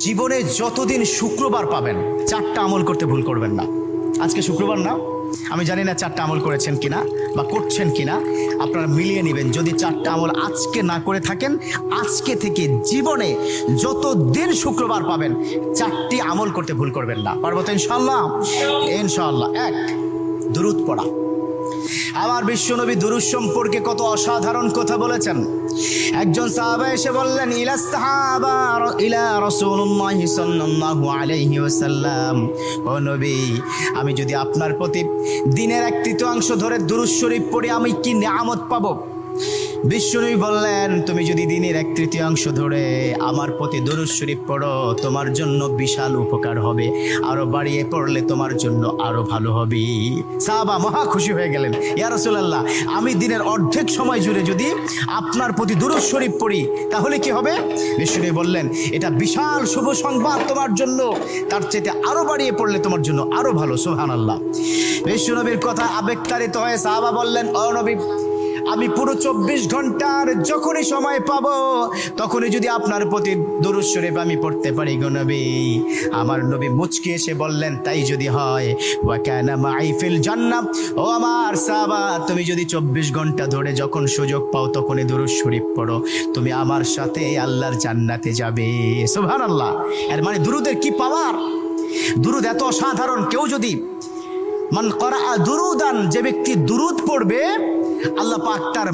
জীবনে যতদিন শুক্রবার পাবেন 4টা আমল করতে ভুল করবেন না। আজকে শুক্রবার না, আমি জানি না 4টা আমল করেছেন কিনা বা করছেন কিনা, আপনারা মিলিয়ে নেবেন। যদি 4টা আমল আজকে না করে থাকেন, আজকে থেকে জীবনে যতদিন শুক্রবার পাবেন 4টি আমল করতে ভুল করবেন না। পারবো তো ইনশাআল্লাহ? ইনশাআল্লাহ। 1, দুরূদ পড়া। আমার বিশ্বনবী দুরূদ সম্পর্কে কত অসাধারণ কথা বলেছেন। একজন সাহাবা এসে বললেন, ইলা রাসূলুল্লাহ সাল্লাল্লাহু আলাইহি ওয়াসাল্লাম, ও নবী, আমি যদি আপনার প্রতি দিনের 1/3 ধরে দুরূদ শরীফ পড়ি আমি কি নিয়ামত পাবো? বিশ্বনবী বললেন, তুমি যদি দিনের 1/3 ধরে আমার প্রতি দুরূদ শরীফ পড়ো তোমার জন্য বিশাল উপকার হবে, আরো বাড়িয়ে পড়লে তোমার জন্য আরো ভালো হবে। সাহাবা মহা খুশি হয়ে গেলেন, ইয়া রাসূলুল্লাহ, আমি দিনের অর্ধেক সময় জুড়ে যদি আপনার প্রতি দুরূদ শরীফ পড়ি তাহলে কি হবে? বিশ্বনবী বললেন, এটা বিশাল শুভ সংবাদ তোমার জন্য, তার চাইতে আরো বাড়িয়ে পড়লে তোমার জন্য আরো ভালো। সুবহানাল্লাহ। বিশ্বনবীর কথা আবেগতাড়িত হয়ে সাহাবা বললেন, ও নবী, আমি পুরো 24 ঘন্টার যখনই সময় পাবো তখনই যদি আপনার প্রতি দুরূদ শরীফ আমি পড়তে পারি গো নবী। আমার নবী মুচকি এসে বললেন, তাই যদি হয়, ওয়া কানা মাই ফিল জান্নাহ, ও আমার সাহাবা, তুমি যদি 24 ঘন্টা ধরে যখন সুযোগ পাও তখনই দুরূদ শরীফ পড়ো, তুমি আমার সাথে আল্লাহর জান্নাতে যাবে। সুবহানাল্লাহ। এর মানে দুরূদের কি পাওয়ার! দুরূদ এত অসাধারণ। কেউ যদি মান করা দুরুদান, যে ব্যক্তি দুরূদ পড়বে, আল্লাহ পাক তার